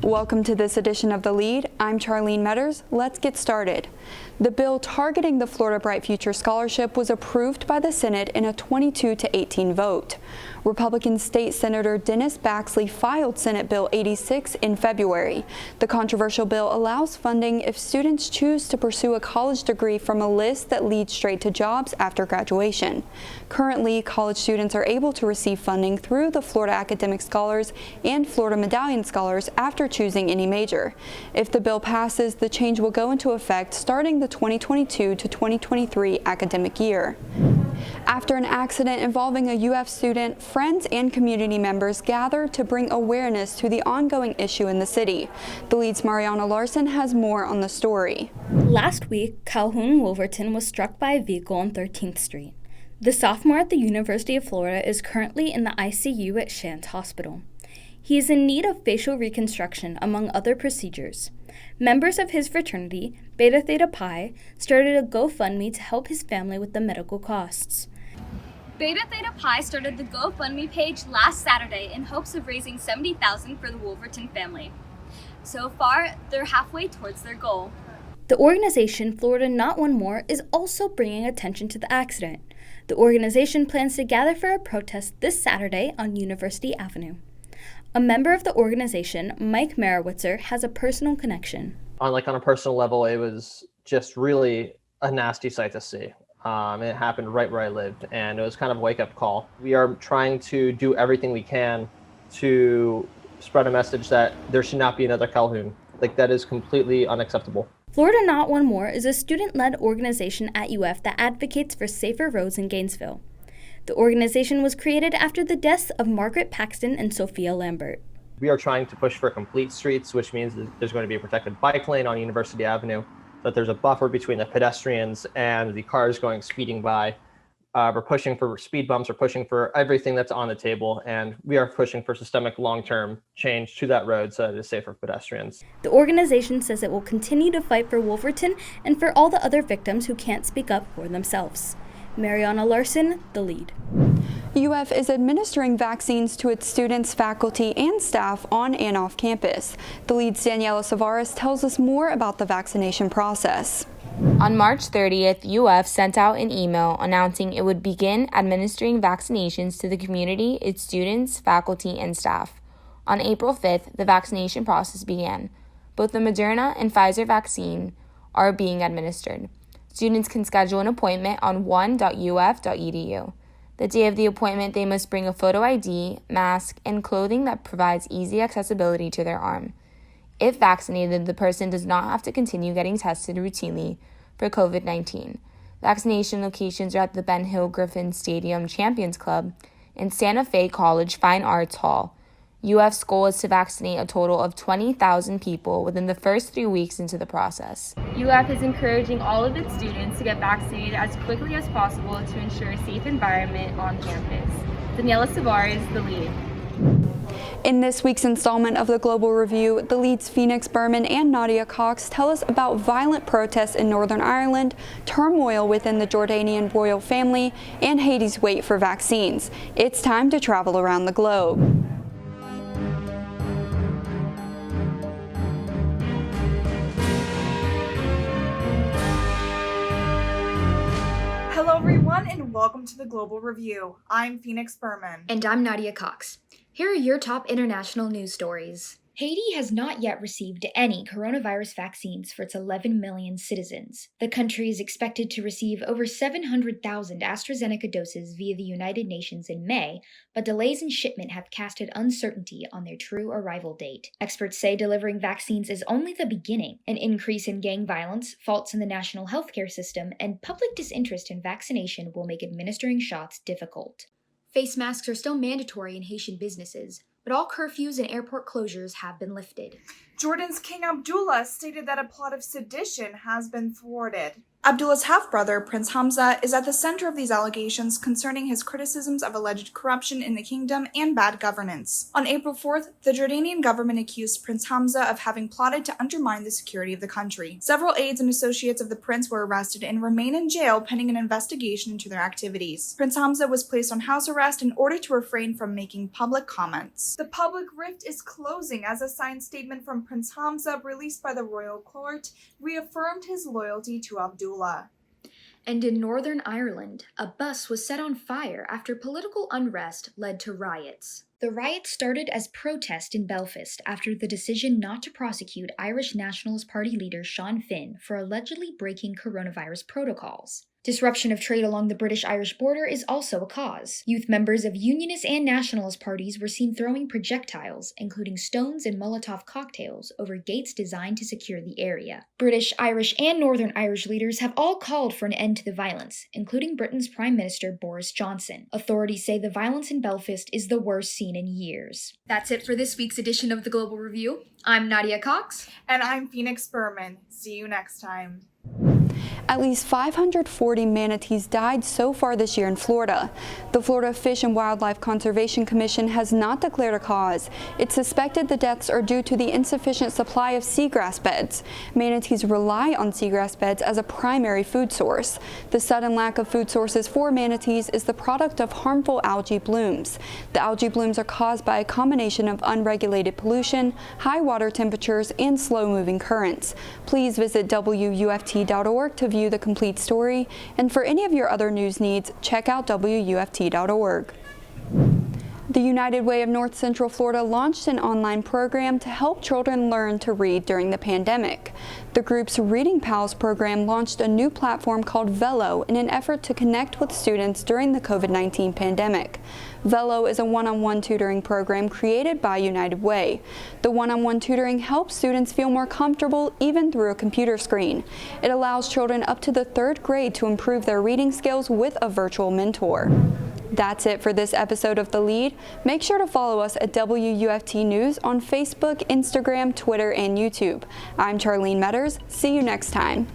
Welcome to this edition of The Lead. I'm Charlene Metters. Let's get started. The bill targeting the Florida Bright Future Scholarship was approved by the Senate in a 22-18 vote. Republican State Senator Dennis Baxley filed Senate Bill 86 in February. The controversial bill allows funding if students choose to pursue a college degree from a list that leads straight to jobs after graduation. Currently, college students are able to receive funding through the Florida Academic Scholars and Florida Medallion Scholars after choosing any major. If the bill passes, the change will go into effect starting the 2022 to 2023 academic year. After an accident involving a UF student, friends and community members gathered to bring awareness to the ongoing issue in the city. The Lead's Mariana Larson has more on the story. Last week, Calhoun Wolverton was struck by a vehicle on 13th Street. The sophomore at the University of Florida is currently in the ICU at Shands Hospital. He is in need of facial reconstruction, among other procedures. Members of his fraternity, Beta Theta Pi, started a GoFundMe to help his family with the medical costs. Beta Theta Pi started the GoFundMe page last Saturday in hopes of raising $70,000 for the Wolverton family. So far, they're halfway towards their goal. The organization Florida Not One More is also bringing attention to the accident. The organization plans to gather for a protest this Saturday on University Avenue. A member of the organization, Mike Marowitzer, has a personal connection. On a personal level, it was just really a nasty sight to see. It happened right where I lived, and it was kind of a wake-up call. We are trying to do everything we can to spread a message that there should not be another Calhoun. That is completely unacceptable. Florida Not One More is a student-led organization at UF that advocates for safer roads in Gainesville. The organization was created after the deaths of Margaret Paxton and Sophia Lambert. We are trying to push for complete streets, which means that there's going to be a protected bike lane on University Avenue, that there's a buffer between the pedestrians and the cars going speeding by. We're pushing for speed bumps, we're pushing for everything that's on the table, and we are pushing for systemic long-term change to that road so that it is safe for pedestrians. The organization says it will continue to fight for Wolverton and for all the other victims who can't speak up for themselves. Mariana Larson, The Lead. UF is administering vaccines to its students, faculty, and staff on and off campus. The Lead's Daniela Savares tells us more about the vaccination process. On March 30th, UF sent out an email announcing it would begin administering vaccinations to the community, its students, faculty, and staff. On April 5th, the vaccination process began. Both the Moderna and Pfizer vaccine are being administered. Students can schedule an appointment on one.uf.edu. The day of the appointment, they must bring a photo ID, mask, and clothing that provides easy accessibility to their arm. If vaccinated, the person does not have to continue getting tested routinely for COVID-19. Vaccination locations are at the Ben Hill Griffin Stadium Champions Club and Santa Fe College Fine Arts Hall. UF's goal is to vaccinate a total of 20,000 people within the first 3 weeks into the process. UF is encouraging all of its students to get vaccinated as quickly as possible to ensure a safe environment on campus. Daniela Savares, The Lead. In this week's installment of the Global Review, The Lead's Phoenix Berman and Nadia Cox tell us about violent protests in Northern Ireland, turmoil within the Jordanian royal family, and Haiti's wait for vaccines. It's time to travel around the globe. Hello everyone and welcome to the Global Review. I'm Phoenix Berman. And I'm Nadia Cox. Here are your top international news stories. Haiti has not yet received any coronavirus vaccines for its 11 million citizens. The country is expected to receive over 700,000 AstraZeneca doses via the United Nations in May, but delays in shipment have casted uncertainty on their true arrival date. Experts say delivering vaccines is only the beginning. An increase in gang violence, faults in the national healthcare system, and public disinterest in vaccination will make administering shots difficult. Face masks are still mandatory in Haitian businesses, but all curfews and airport closures have been lifted. Jordan's King Abdullah stated that a plot of sedition has been thwarted. Abdullah's half-brother, Prince Hamza, is at the center of these allegations concerning his criticisms of alleged corruption in the kingdom and bad governance. On April 4th, the Jordanian government accused Prince Hamza of having plotted to undermine the security of the country. Several aides and associates of the prince were arrested and remain in jail pending an investigation into their activities. Prince Hamza was placed on house arrest in order to refrain from making public comments. The public rift is closing as a signed statement from Prince Hamza released by the royal court reaffirmed his loyalty to Abdullah. And in Northern Ireland, a bus was set on fire after political unrest led to riots. The riot started as protest in Belfast after the decision not to prosecute Irish Nationalist Party leader Sean Finn for allegedly breaking coronavirus protocols. Disruption of trade along the British-Irish border is also a cause. Youth members of Unionist and Nationalist parties were seen throwing projectiles, including stones and Molotov cocktails, over gates designed to secure the area. British, Irish, and Northern Irish leaders have all called for an end to the violence, including Britain's Prime Minister Boris Johnson. Authorities say the violence in Belfast is the worst seen in years. That's it for this week's edition of the Global Review. I'm Nadia Cox. And I'm Phoenix Berman. See you next time. At least 540 manatees died so far this year in Florida. The Florida Fish and Wildlife Conservation Commission has not declared a cause. It's suspected the deaths are due to the insufficient supply of seagrass beds. Manatees rely on seagrass beds as a primary food source. The sudden lack of food sources for manatees is the product of harmful algae blooms. The algae blooms are caused by a combination of unregulated pollution, high water temperatures, and slow-moving currents. Please visit WUFT.org to view the complete story, and for any of your other news needs, check out WUFT.org. The United Way of North Central Florida launched an online program to help children learn to read during the pandemic. The group's Reading Pals program launched a new platform called Velo in an effort to connect with students during the COVID-19 pandemic. Velo is a one-on-one tutoring program created by United Way. The one-on-one tutoring helps students feel more comfortable even through a computer screen. It allows children up to the 3rd grade to improve their reading skills with a virtual mentor. That's it for this episode of The Lead. Make sure to follow us at WUFT News on Facebook, Instagram, Twitter, and YouTube. I'm Charlene Metters. See you next time.